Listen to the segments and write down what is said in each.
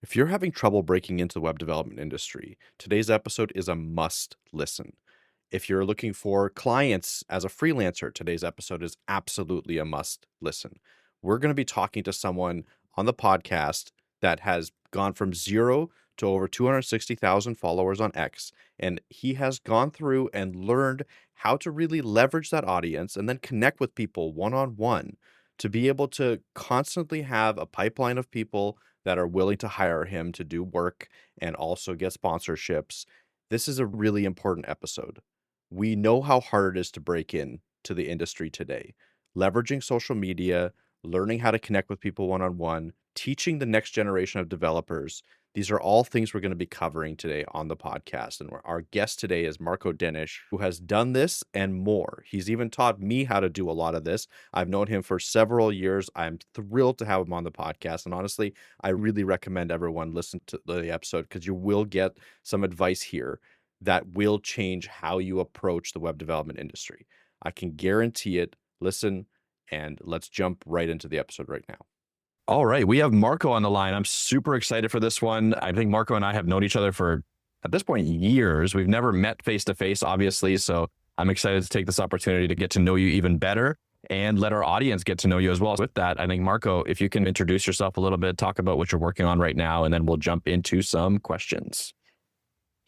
If you're having trouble breaking into the web development industry, today's episode is a must listen. If you're looking for clients as a freelancer, today's episode is absolutely a must listen. We're going to be talking to someone on the podcast that has gone from zero to over 260,000 followers on X. And he has gone through and learned how to really leverage that audience and then connect with people one on one to be able to constantly have a pipeline of people that are willing to hire him to do work and also get sponsorships. This is a really important episode. We know how hard it is to break in to the industry today. Leveraging social media, learning how to connect with people one on one, teaching the next generation of developers. These are all things we're going to be covering today on the podcast. And our guest today is Marko Denic, who has done this and more. He's even taught me how to do a lot of this. I've known him for several years. I'm thrilled to have him on the podcast. And honestly, I really recommend everyone listen to the episode because you will get some advice here that will change how you approach the web development industry. I can guarantee it. Listen, and let's jump right into the episode right now. All right, we have Marko on the line. I'm super excited for this one. I think Marko and I have known each other for, at this point, years. We've never met face to face, obviously. So I'm excited to take this opportunity to get to know you even better and let our audience get to know you as well. With that, I think, Marko, if you can introduce yourself a little bit, talk about what you're working on right now, and then we'll jump into some questions.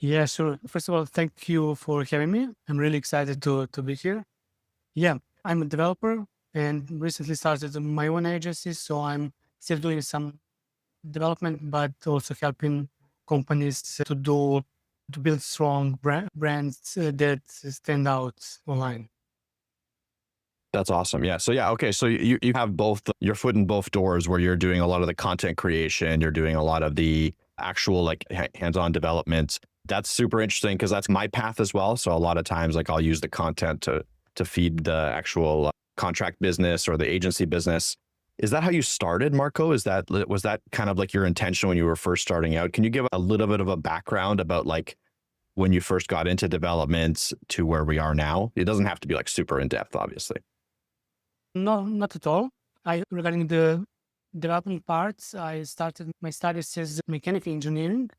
Yeah, sure. First of all, thank you for having me. I'm really excited to be here. Yeah, I'm a developer and recently started my own agency. So I'm still doing some development, but also helping companies to build strong brands that stand out online. That's awesome. Yeah. So okay. So you have both your foot in both doors where you're doing a lot of the content creation, you're doing a lot of the actual like hands-on development. That's super interesting because that's my path as well. So a lot of times like I'll use the content to feed the actual contract business or the agency business. Is that how you started, Marko? Was that kind of like your intention when you were first starting out? Can you give a little bit of a background about like when you first got into development to where we are now? It doesn't have to be like super in depth, obviously. No, not at all. Regarding the development parts, I started my studies as mechanical engineering,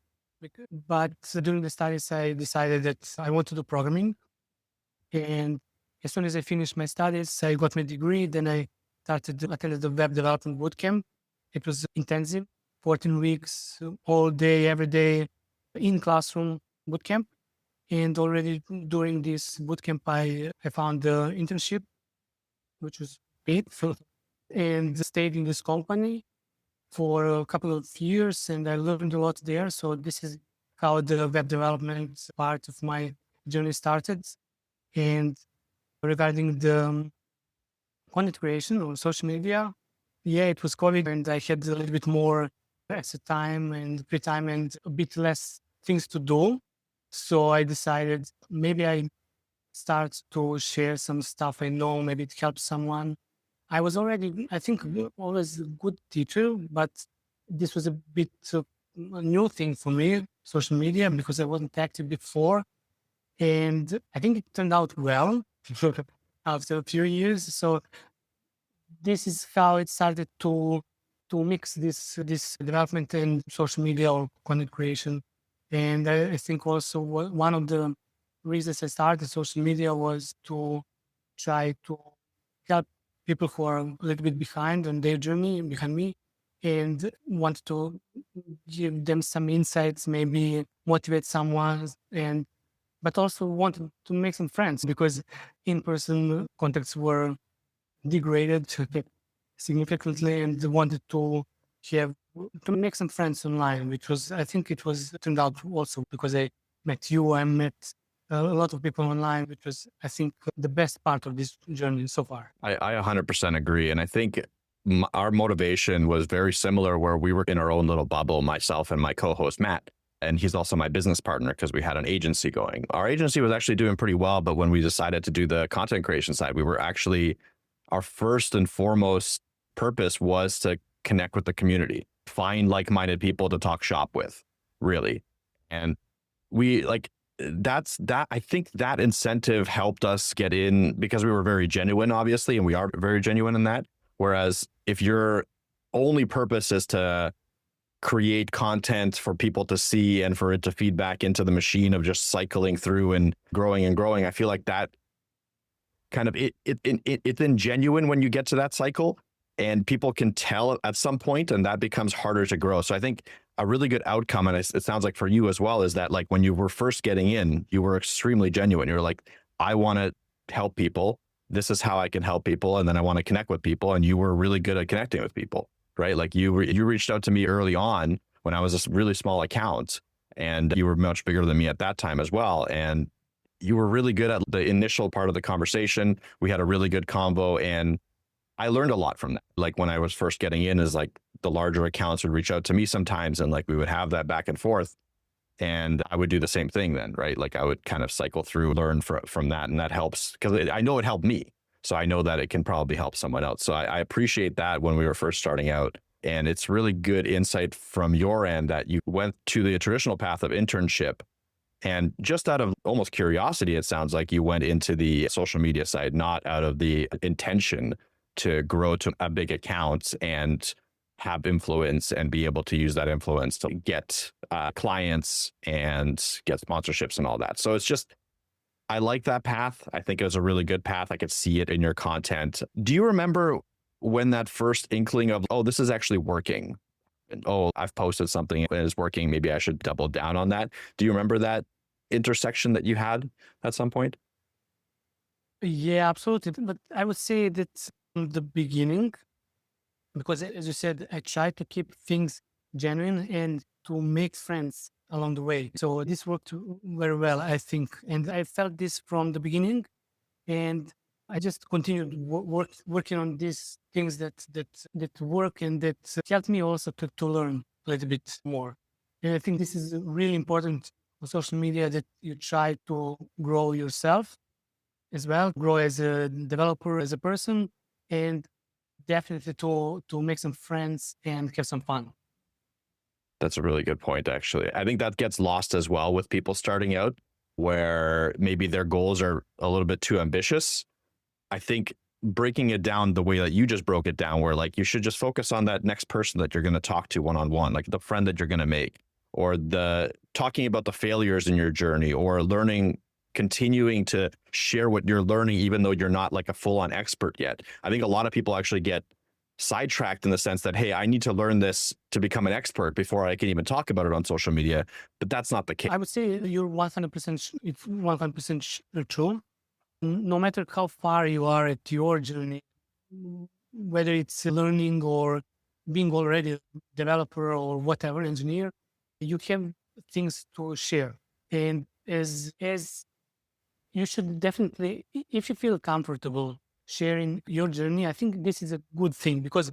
but during the studies, I decided that I want to do programming. And as soon as I finished my studies, I got my degree. Then I attended the web development bootcamp. It was intensive, 14 weeks, all day, every day, in classroom bootcamp. And already during this bootcamp, I found the internship, which was paid, and stayed in this company for a couple of years, and I learned a lot there. So this is how the web development part of my journey started. And regarding the content creation on social media, yeah, it was COVID and I had a little bit more extra time and free time and a bit less things to do. So I decided maybe I start to share some stuff I know, maybe it helps someone. I was already, I think, always a good teacher, but this was a bit a new thing for me, social media, because I wasn't active before. And I think it turned out well after a few years. So this is how it started to mix this development and social media or content creation. And I think also one of the reasons I started social media was to try to help people who are a little bit behind on their journey behind me and want to give them some insights, maybe motivate someone, but also wanted to make some friends because in-person contacts were degraded significantly and wanted to make some friends online, which was, I think it was turned out also because I met you, I met a lot of people online, which was, I think, the best part of this journey so far. I 100% agree. And I think our motivation was very similar where we were in our own little bubble, myself and my co-host, Matt. And he's also my business partner because we had an agency going. Our agency was actually doing pretty well. But when we decided to do the content creation side, we were actually, our first and foremost purpose was to connect with the community, find like-minded people to talk shop with, really. And we like, I think that incentive helped us get in because we were very genuine, obviously, and we are very genuine in that. Whereas if your only purpose is to create content for people to see and for it to feed back into the machine of just cycling through and growing and growing. I feel like that kind of it's ingenuine when you get to that cycle, and people can tell at some point, and that becomes harder to grow. So I think a really good outcome, and it sounds like for you as well, is that like when you were first getting in, you were extremely genuine. You were like, I want to help people. This is how I can help people, and then I want to connect with people. And you were really good at connecting with people, right? Like you reached out to me early on when I was a really small account, and you were much bigger than me at that time as well. And you were really good at the initial part of the conversation. We had a really good convo, and I learned a lot from that. Like when I was first getting in, is like the larger accounts would reach out to me sometimes, and like we would have that back and forth, and I would do the same thing then, right? Like I would kind of cycle through, learn from that, and that helps because I know it helped me. So I know that it can probably help someone else. So I appreciate that when we were first starting out. And it's really good insight from your end that you went to the traditional path of internship. And just out of almost curiosity, it sounds like you went into the social media side, not out of the intention to grow to a big account and have influence and be able to use that influence to get clients and get sponsorships and all that. So it's just, I like that path. I think it was a really good path. I could see it in your content. Do you remember when that first inkling of, oh, this is actually working? And, oh, I've posted something and it's working. Maybe I should double down on that. Do you remember that intersection that you had at some point? Yeah, absolutely. But I would say that in the beginning, because as you said, I try to keep things genuine and to make friends along the way. So this worked very well, I think. And I felt this from the beginning. And I just continued working on these things that work and that helped me also to learn a little bit more. And I think this is really important on social media, that you try to grow yourself as well, grow as a developer, as a person, and definitely to make some friends and have some fun. That's a really good point, actually. I think that gets lost as well with people starting out, where maybe their goals are a little bit too ambitious. I think breaking it down the way that you just broke it down, where like you should just focus on that next person that you're going to talk to one-on-one, like the friend that you're going to make, or the talking about the failures in your journey, or learning, continuing to share what you're learning, even though you're not like a full-on expert yet. I think a lot of people actually get sidetracked in the sense that, hey, I need to learn this to become an expert before I can even talk about it on social media. But that's not the case. I would say you're 100%, it's 100% true. No matter how far you are at your journey, whether it's learning or being already a developer or whatever, engineer, you have things to share. And as you should definitely, if you feel comfortable sharing your journey, I think this is a good thing because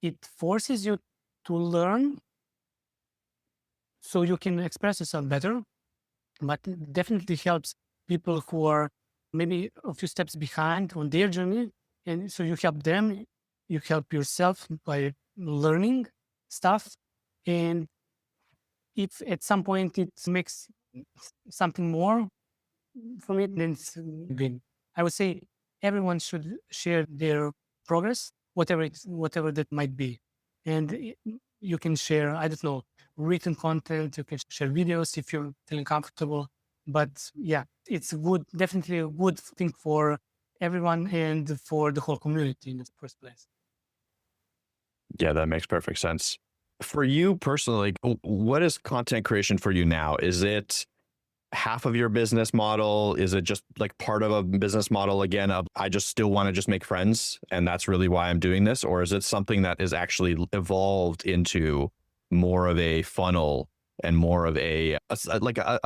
it forces you to learn so you can express yourself better, but it definitely helps people who are maybe a few steps behind on their journey. And so you help them, you help yourself by learning stuff. And if at some point it makes something more from it, then it's good. I would say everyone should share their progress, whatever that might be. And you can share, I don't know, written content, you can share videos if you're feeling comfortable. But yeah, it's good, definitely a good thing for everyone and for the whole community in the first place. Yeah, that makes perfect sense. For you personally, what is content creation for you now? Is it half of your business model? Is it just like part of a business model again of I just still want to just make friends and that's really why I'm doing this? Or is it something that is actually evolved into more of a funnel and more of a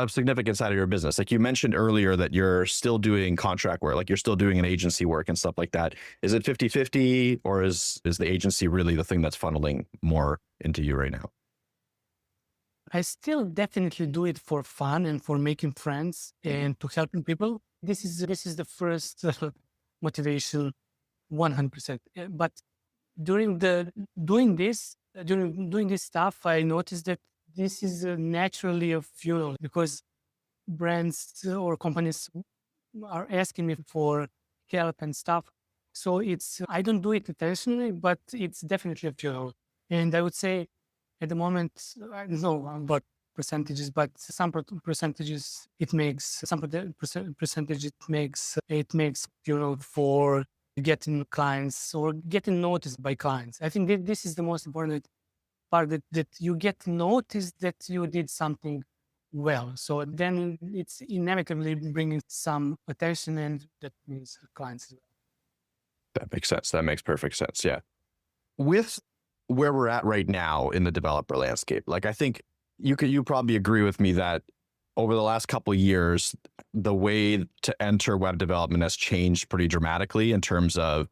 significant side of your business? Like you mentioned earlier that you're still doing contract work, like you're still doing an agency work and stuff like that. Is it 50-50 or is the agency really the thing that's funneling more into you right now? I still definitely do it for fun and for making friends and to helping people. This is the first motivation, 100%. But during doing this stuff, I noticed that this is naturally a fuel because brands or companies are asking me for help and stuff. So I don't do it intentionally, but it's definitely a fuel. And I would say at the moment, I don't know about percentages, but some percentages it makes, percentage it makes, for getting clients or getting noticed by clients. I think that this is the most important part, that you get noticed that you did something well. So then it's inevitably bringing some attention, and that means clients. That makes sense. That makes perfect sense. Yeah. With where we're at right now in the developer landscape, like I think you probably agree with me that over the last couple of years, the way to enter web development has changed pretty dramatically in terms of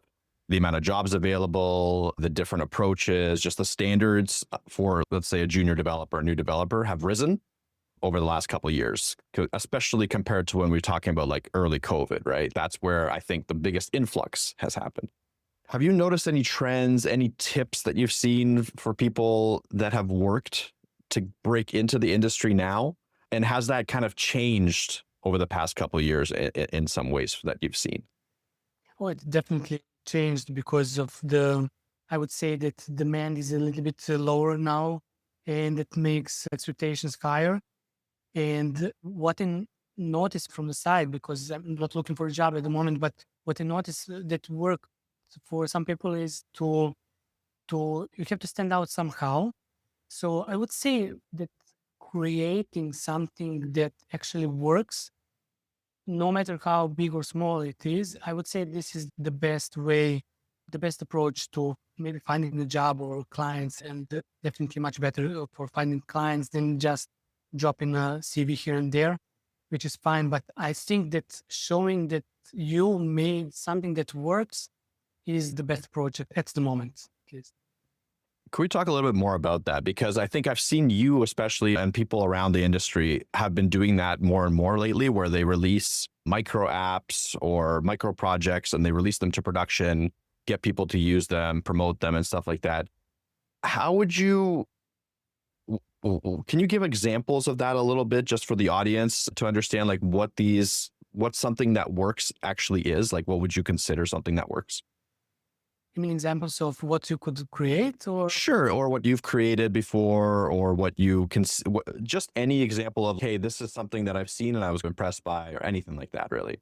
the amount of jobs available, the different approaches, just the standards for, let's say, a junior developer, a new developer have risen over the last couple of years, especially compared to when we're talking about like early COVID, right? That's where I think the biggest influx has happened. Have you noticed any trends, any tips that you've seen for people that have worked to break into the industry now? And has that kind of changed over the past couple of years in some ways that you've seen? Oh, it definitely changed because of I would say that demand is a little bit lower now, and it makes expectations higher. And what I notice from the side, because I'm not looking for a job at the moment, but what I notice that work for some people is you have to stand out somehow. So I would say that creating something that actually works, no matter how big or small it is, I would say this is the best way, the best approach to maybe finding a job or clients, and definitely much better for finding clients than just dropping a CV here and there, which is fine. But I think that showing that you made something that works is the best approach at the moment, at least. Can we talk a little bit more about that? Because I think I've seen you, especially, and people around the industry have been doing that more and more lately, where they release micro apps or micro projects and they release them to production, get people to use them, promote them and stuff like that. How would you, can you give examples of that a little bit just for the audience to understand like what something that works actually is? Like what would you consider something that works? You mean examples of what you could create, or? Sure, or what you've created before, or what you can, just any example of, hey, this is something that I've seen and I was impressed by, or anything like that, really.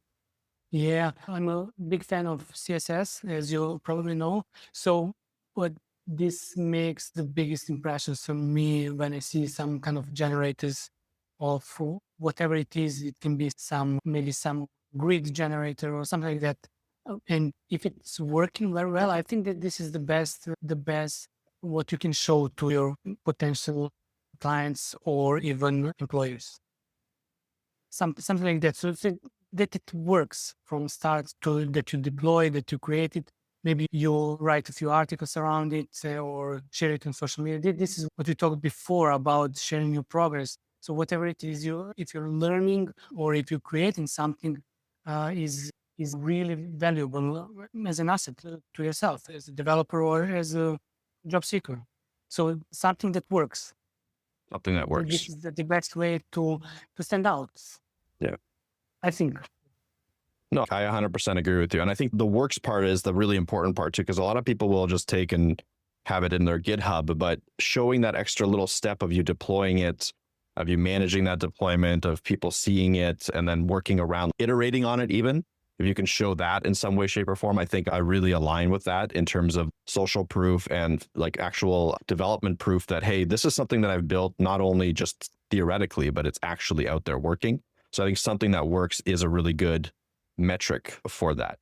Yeah, I'm a big fan of CSS, as you probably know. So what this makes the biggest impressions for me when I see some kind of generators of whatever it is. It can be maybe some grid generator or something like that. And if it's working very well, I think that this is the best what you can show to your potential clients or even employers. Something like that. So that it works from start to that you deploy, that you create it. Maybe you write a few articles around it, or share it on social media. This is what we talked before about sharing your progress. So whatever it is, if you're learning or if you're creating something, is really valuable as an asset to yourself as a developer or as a job seeker. So something that works. Something that This works. is the best way to stand out, Yeah. I think. No, I 100% agree with you. And I think the works part is the really important part too, because a lot of people will just take and have it in their GitHub, but showing that extra little step of you deploying it, of you managing that deployment, of people seeing it and then working around, iterating on it even, if you can show that in some way, shape or form, I think I really align with that in terms of social proof and like actual development proof that, hey, this is something that I've built not only just theoretically, but it's actually out there working. So I think something that works is a really good metric for that.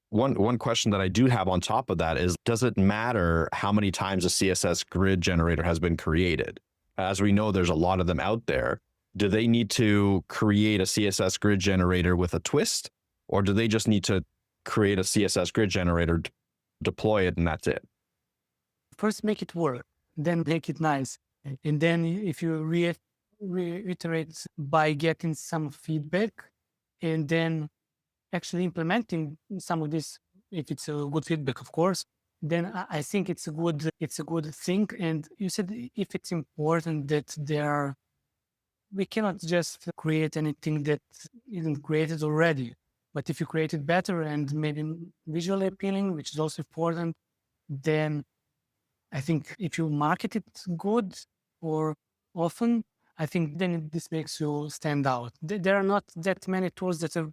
One question that I do have on top of that is, does it matter how many times a CSS grid generator has been created? As we know, there's a lot of them out there. Do they need to create a CSS grid generator with a twist? Or do they just need to create a CSS grid generator, deploy it, and that's it? First, make it work, then make it nice. And then if you reiterate by getting some feedback, and then actually implementing some of this, if it's a good feedback, of course, then I think it's a good thing. And you said if it's important that we cannot just create anything that isn't created already. But if you create it better and maybe visually appealing, which is also important, then I think if you market it good or often, I think then this makes you stand out. There are not that many tools that are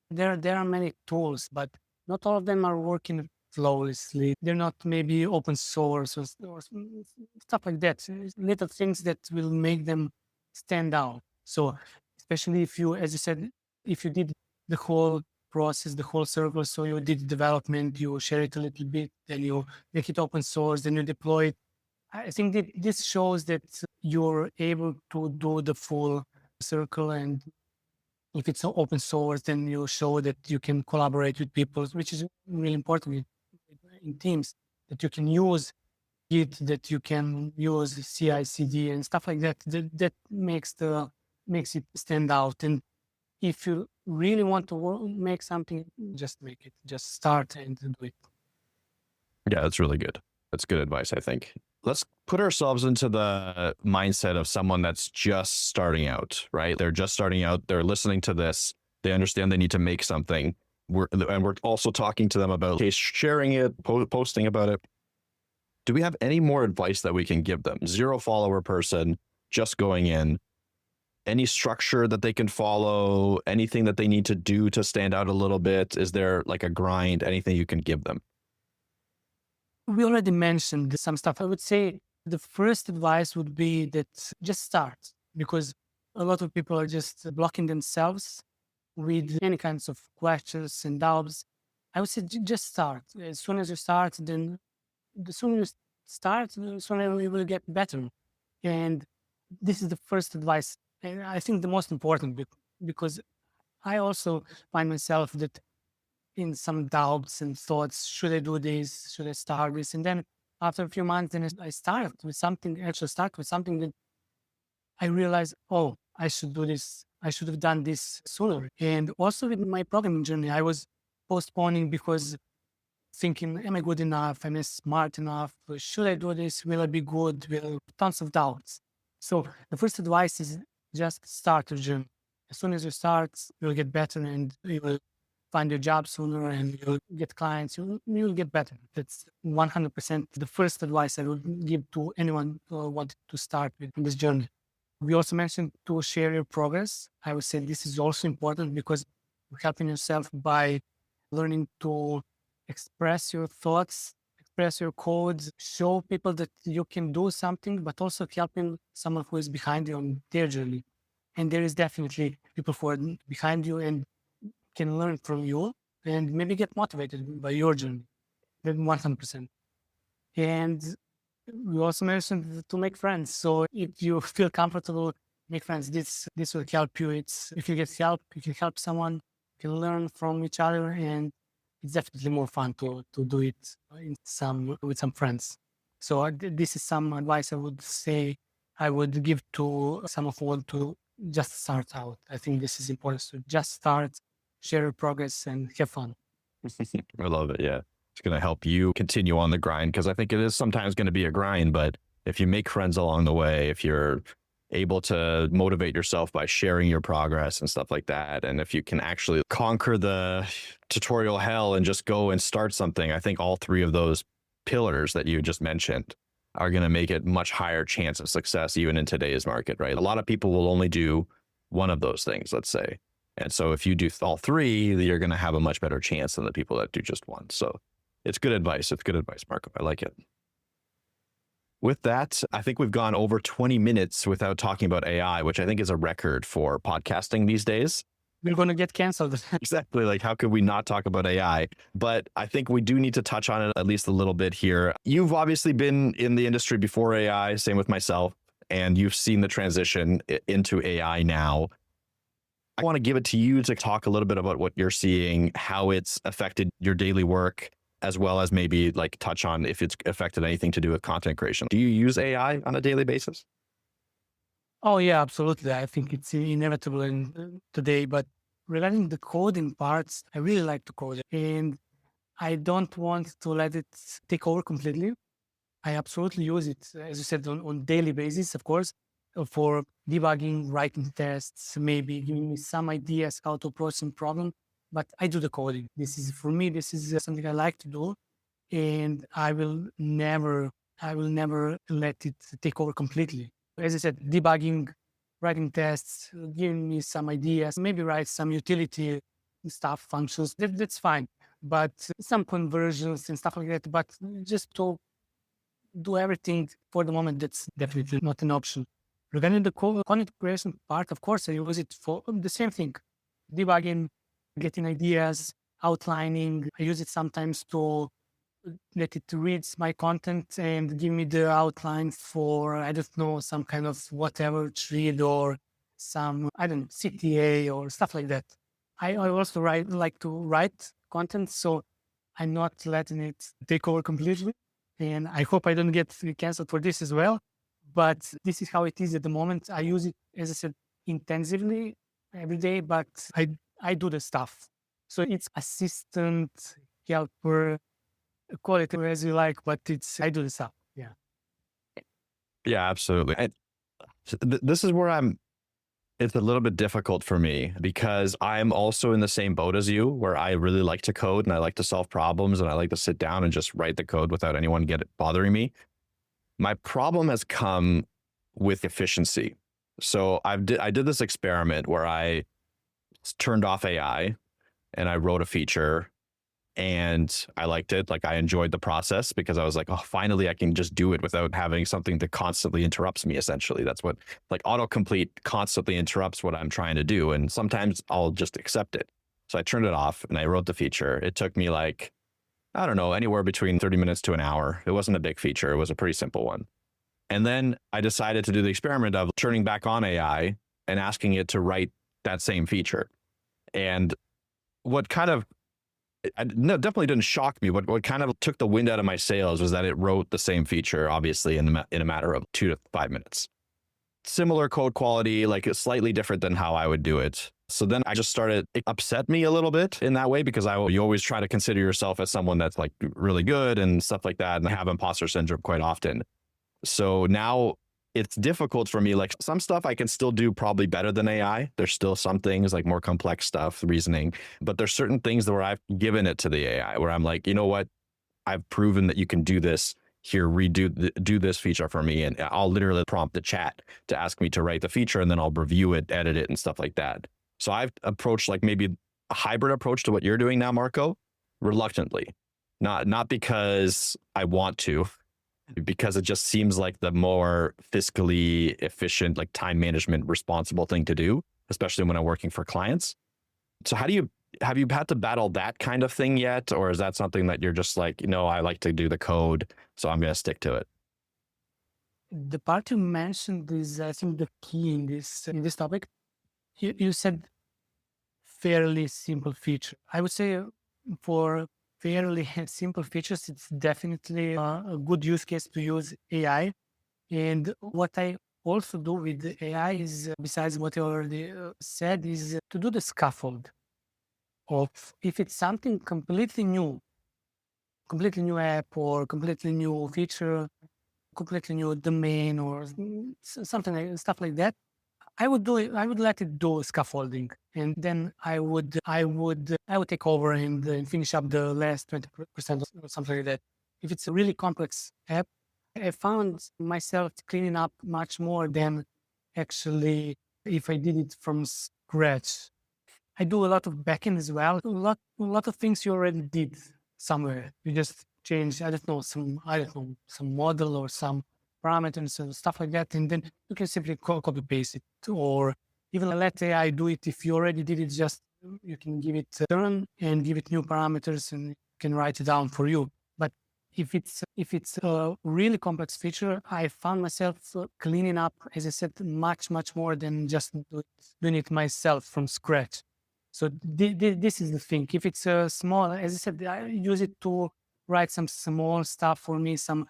there are many tools, but not all of them are working flawlessly. They're not maybe open source or stuff like that. Little things that will make them stand out. So especially if you, as you said, if you did the whole process, the whole circle, so you did development, you share it a little bit, then you make it open source, then you deploy it. I think that this shows that you're able to do the full circle, and if it's open source, then you show that you can collaborate with people, which is really important in teams, that you can use Git, that you can use CI/CD and stuff like that. That makes it stand out. And if you really want to make something, just make it. Just start and do it. Yeah, that's really good. That's good advice, I think. Let's put ourselves into the mindset of someone that's just starting out, right? They're just starting out. They're listening to this. They understand they need to make something. We're also talking to them about sharing it, posting about it. Do we have any more advice that we can give them? 0 follower person, just going in. Any structure that they can follow? Anything that they need to do to stand out a little bit? Is there like a grind? Anything you can give them? We already mentioned some stuff. I would say the first advice would be that just start, because a lot of people are just blocking themselves with any kinds of questions and doubts. I would say just start. As soon as you start, then the sooner you start, the sooner you will get better. And this is the first advice. And I think the most important, because I also find myself that in some doubts and thoughts, should I do this? Should I start this? And then after a few months, then I start with something that I realize, oh, I should do this. I should have done this sooner. And also with my programming journey, I was postponing because thinking, am I good enough? Am I smart enough? Should I do this? Will I be good? Tons of doubts. So the first advice is just start your journey. As soon as you start, you'll get better, and you will find your job sooner, and you'll get clients. You'll get better. That's 100% the first advice I would give to anyone who wanted to start with this journey. We also mentioned to share your progress. I would say this is also important, because you're helping yourself by learning to express your thoughts, express your codes, show people that you can do something, but also helping someone who is behind you on their journey. And there is definitely people who are behind you and can learn from you and maybe get motivated by your journey. Then 100%. And we also mentioned to make friends. So if you feel comfortable, make friends. This will help you. If you get help, if you help someone, you can learn from each other, and it's definitely more fun to do it with some friends. So this is some advice I would say I would give to someone who want to just start out. I think this is important. So just start, share your progress, and have fun. I love it. Yeah. It's going to help you continue on the grind, because I think it is sometimes going to be a grind, but if you make friends along the way, if you're able to motivate yourself by sharing your progress and stuff like that, and if you can actually conquer the tutorial hell and just go and start something, I think all 3 of those pillars that you just mentioned are going to make it much higher chance of success even in today's market, right? A lot of people will only do one of those things, let's say. And so if you do all 3, you're going to have a much better chance than the people that do just one. So it's good advice. It's good advice, Marko. I like it. With that, I think we've gone over 20 minutes without talking about AI, which I think is a record for podcasting these days. We're going to get canceled. Exactly. Like, how could we not talk about AI? But I think we do need to touch on it at least a little bit here. You've obviously been in the industry before AI, same with myself, and you've seen the transition into AI now. I want to give it to you to talk a little bit about what you're seeing, how it's affected your daily work, as well as maybe like touch on if it's affected anything to do with content creation. Do you use AI on a daily basis? Oh yeah, absolutely. I think it's inevitable in today, but regarding the coding parts, I really like to code, and I don't want to let it take over completely. I absolutely use it, as you said, on daily basis, of course, for debugging, writing tests, maybe giving me some ideas how to approach some problem. But I do the coding. This is, for me, this is something I like to do, and I will never I will never let it take over completely. As I said, debugging, writing tests, giving me some ideas, maybe write some utility stuff, functions, that's fine. But some conversions and stuff like that, but just to do everything for the moment, that's definitely not an option. Regarding the content creation part, of course, I use it for the same thing, debugging, getting ideas, outlining. I use it sometimes to let it reads my content and give me the outline for, I don't know, some kind of whatever read or some, I don't know, CTA or stuff like that. I also like to write content, so I'm not letting it take over completely. And I hope I don't get canceled for this as well. But this is how it is at the moment. I use it, as I said, intensively every day, but I do the stuff. So it's assistant, helper, call it as you like, but I do the stuff. Yeah. Yeah, absolutely. This is where it's a little bit difficult for me because I'm also in the same boat as you, where I really like to code and I like to solve problems and I like to sit down and just write the code without anyone bothering me. My problem has come with efficiency. So I did this experiment where I turned off AI and I wrote a feature and I liked it. Like I enjoyed the process because I was like, oh, finally I can just do it without having something that constantly interrupts me. Essentially, that's what like autocomplete constantly interrupts what I'm trying to do. And sometimes I'll just accept it. So I turned it off and I wrote the feature. It took me like, I don't know, anywhere between 30 minutes to an hour. It wasn't a big feature. It was a pretty simple one. And then I decided to do the experiment of turning back on AI and asking it to write that same feature. And what kind of no, definitely didn't shock me. What kind of took the wind out of my sails was that it wrote the same feature, obviously, in a matter of 2 to 5 minutes. Similar code quality, like it's slightly different than how I would do it. So then I just started, it upset me a little bit in that way because you always try to consider yourself as someone that's like really good and stuff like that. And I have imposter syndrome quite often. So now it's difficult for me. Like some stuff I can still do probably better than AI. There's still some things like more complex stuff, reasoning, but there's certain things where I've given it to the AI where I'm like, you know what? I've proven that you can do this. Here, do this feature for me. And I'll literally prompt the chat to ask me to write the feature and then I'll review it, edit it and stuff like that. So I've approached like maybe a hybrid approach to what you're doing now, Marko, reluctantly, not because I want to, because it just seems like the more fiscally efficient, like time management responsible thing to do, especially when I'm working for clients. So have you had to battle that kind of thing yet? Or is that something that you're just like, I like to do the code, so I'm going to stick to it? The part you mentioned is, I think, the key in this topic. You said fairly simple feature. I would say for fairly simple features, it's definitely a good use case to use AI. And what I also do with the AI is, besides what you already said, is to do the scaffold of if it's something completely new app or completely new feature, completely new domain or something like stuff like that. I would do it. I would let it do scaffolding, and then I would take over and finish up the last 20% or something like that. If it's a really complex app, I found myself cleaning up much more than actually if I did it from scratch. I do a lot of backend as well. A lot of things you already did somewhere. You just change, some model or some parameters and stuff like that, and then you can simply copy paste it, or even let AI do it. If you already did it, just you can give it a turn and give it new parameters, and it can write it down for you. But if it's a really complex feature, I found myself cleaning up, as I said, much more than just doing it myself from scratch. So this is the thing. If it's a small, as I said, I use it to write some small stuff for me, some,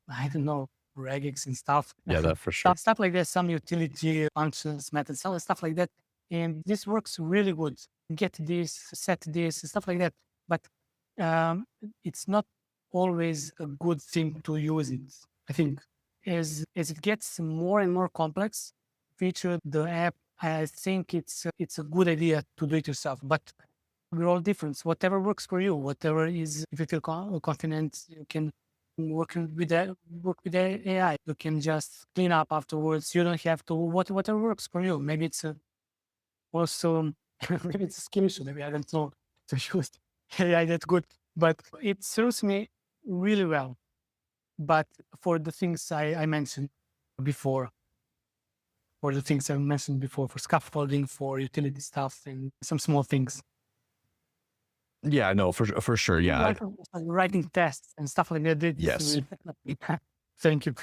I don't know, regex and stuff. Yeah, that for sure. Stuff like that, some utility functions, methods, stuff like that. And this works really good. Get this, set this, stuff like that. But it's not always a good thing to use it. I think as it gets more and more complex, feature the app, I think it's a good idea to do it yourself. But we're all different. Whatever works for you, whatever is, if you feel confident, you can work with the AI. You can just clean up afterwards. You don't have to whatever works for you. Maybe it's also maybe it's a skill issue. Maybe I don't know to use AI that good, but it serves me really well. But for the things I mentioned before, for scaffolding, for utility stuff, and some small things. Yeah, no, for sure. Yeah. Writing tests and stuff like that. Yes. Thank you.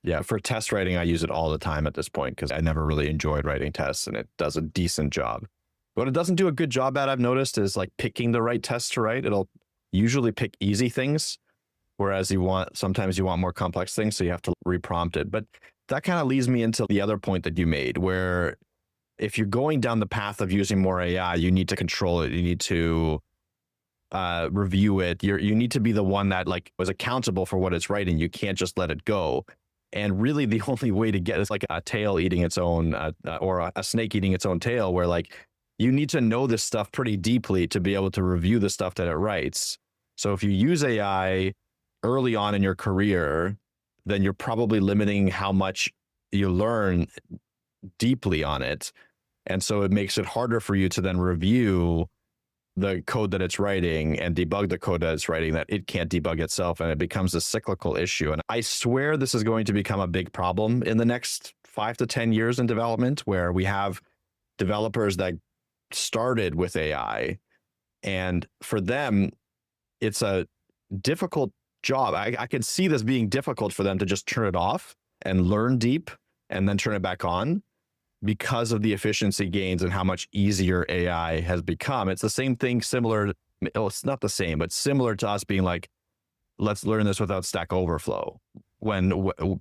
Yeah. For test writing, I use it all the time at this point because I never really enjoyed writing tests, and it does a decent job. What it doesn't do a good job at, I've noticed, is like picking the right tests to write. It'll usually pick easy things, whereas sometimes you want more complex things, so you have to reprompt it. But that kind of leads me into the other point that you made, where if you're going down the path of using more AI, you need to control it. You need to review it. You need to be the one that like was accountable for what it's writing. You can't just let it go. And really, the only way to get it's like a tail eating its own, or a snake eating its own tail, where like you need to know this stuff pretty deeply to be able to review the stuff that it writes. So if you use AI early on in your career, then you're probably limiting how much you learn deeply on it. And so it makes it harder for you to then review the code that it's writing and debug the code that it's writing that it can't debug itself. And it becomes a cyclical issue. And I swear this is going to become a big problem in the next 5 to 10 years in development, where we have developers that started with AI. And for them, it's a difficult job. I could see this being difficult for them to just turn it off and learn deep and then turn it back on, because of the efficiency gains and how much easier AI has become. It's the same thing, similar. Well, it's not the same, but similar to us being like, let's learn this without Stack Overflow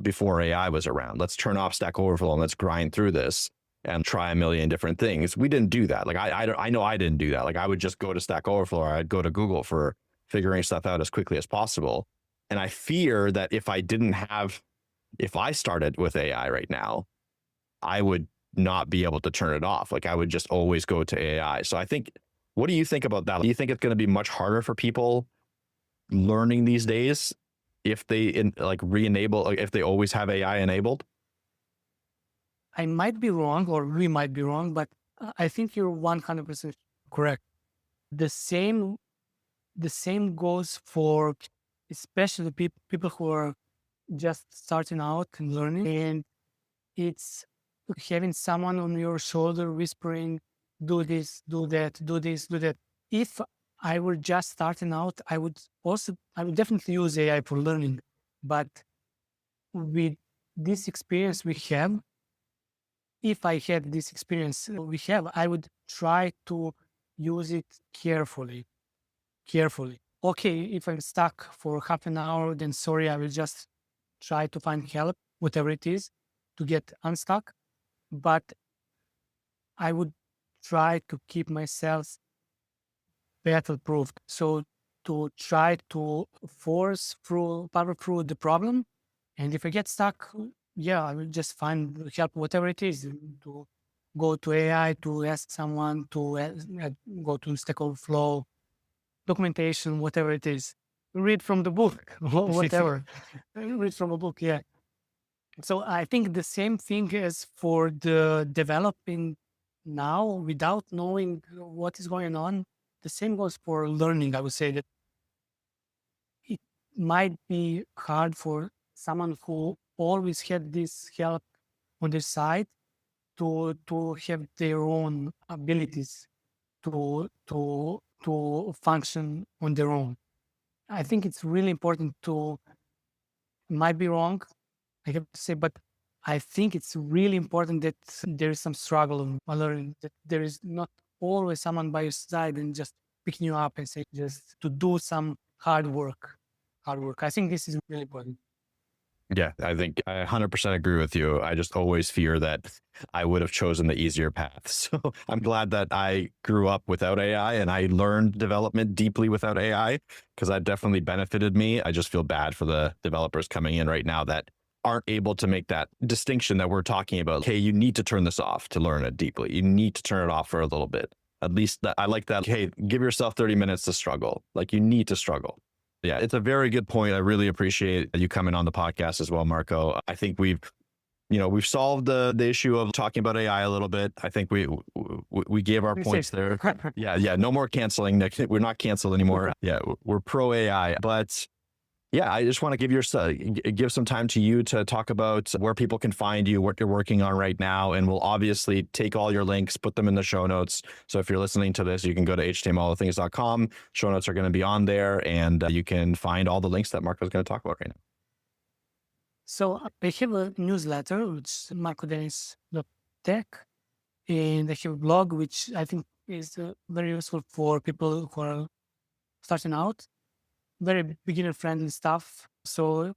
before AI was around. Let's turn off Stack Overflow and let's grind through this and try a million different things. We didn't do that. Like I know I didn't do that. Like I would just go to Stack Overflow, or I'd go to Google for figuring stuff out as quickly as possible. And I fear that if I started with AI right now, I would not be able to turn it off. Like I would just always go to AI. So I think, what do you think about that? Do you think it's going to be much harder for people learning these days if they if they always have AI enabled? I might be wrong, or we might be wrong, but I think you're 100% correct. The same goes for especially people who are just starting out and learning, and it's having someone on your shoulder whispering, do this, do that, do this, do that. If I were just starting out, I would definitely use AI for learning. But with this experience we have, if I had this experience we have, I would try to use it carefully. Okay, if I'm stuck for half an hour, then sorry, I will just try to find help, whatever it is, to get unstuck. But I would try to keep myself battle-proofed. So to try to power through the problem. And if I get stuck, I will just find help, whatever it is, to go to AI, to ask someone, to go to Stack Overflow, documentation, whatever it is. Read from the book, whatever. Read from a book, yeah. So I think the same thing as for the developing now without knowing what is going on. The same goes for learning. I would say that it might be hard for someone who always had this help on their side to have their own abilities to function on their own. I think it's really important might be wrong, I have to say, but I think it's really important that there is some struggle in learning, that there is not always someone by your side and just picking you up and say, just to do some hard work. I think this is really important. Yeah, I think I 100% agree with you. I just always fear that I would have chosen the easier path. So I'm glad that I grew up without AI and I learned development deeply without AI, because that definitely benefited me. I just feel bad for the developers coming in right now that aren't able to make that distinction that we're talking about. Okay, you need to turn this off to learn it deeply. You need to turn it off for a little bit. At least I like that. Hey, give yourself 30 minutes to struggle. Like you need to struggle. Yeah, it's a very good point. I really appreciate you coming on the podcast as well, Marko. I think we've solved the issue of talking about AI a little bit. I think we gave our You points said. there. Yeah. No more canceling, Nick. We're not canceled anymore. Yeah, we're pro AI. But yeah, I just want to give some time to you to talk about where people can find you, what you're working on right now, and we'll obviously take all your links, put them in the show notes. So if you're listening to this, you can go to htmlallthings.com. Show notes are going to be on there, and you can find all the links that Marko is going to talk about right now. So I have a newsletter, which is markodenic.tech, and I have a blog, which I think is very useful for people who are starting out. Very beginner friendly stuff. So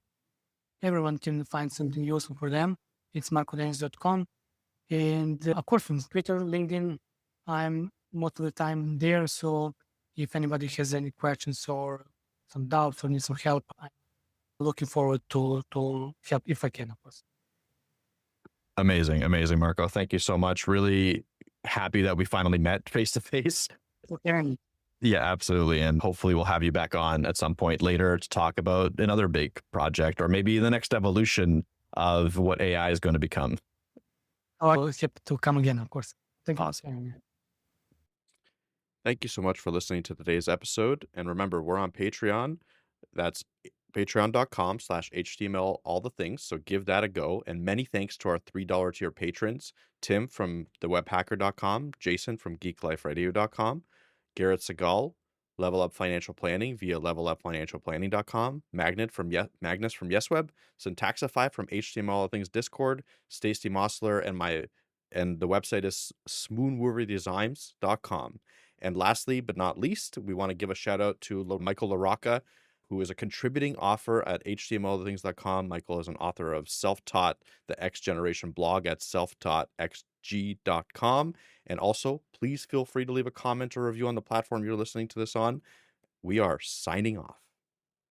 everyone can find something useful for them. It's markodenic.com. And of course, on Twitter, LinkedIn, I'm most of the time there. So if anybody has any questions or some doubts or needs some help, I'm looking forward to help if I can, of course. Amazing, Marko. Thank you so much. Really happy that we finally met face to face. Okay. Yeah, absolutely. And hopefully we'll have you back on at some point later to talk about another big project or maybe the next evolution of what AI is going to become. I will have to come again, of course. Thank you. Thank you so much for listening to today's episode. And remember, we're on Patreon. That's patreon.com/HTML all the things. So give that a go. And many thanks to our $3 tier patrons, Tim from thewebhacker.com, Jason from geekliferadio.com, Garrett Segal, Level Up Financial Planning via levelupfinancialplanning.com, Magnus from YesWeb, Syntaxify from HTML all the things Discord, Stacey Mossler, and the website is swoonworthydesigns.com. And lastly, but not least, we want to give a shout out to Michael LaRocca, who is a contributing author at htmlthings.com. Michael is an author of Self-Taught, the X Generation blog at selftaught.xg.com. And also, please feel free to leave a comment or review on the platform you're listening to this on. We are signing off.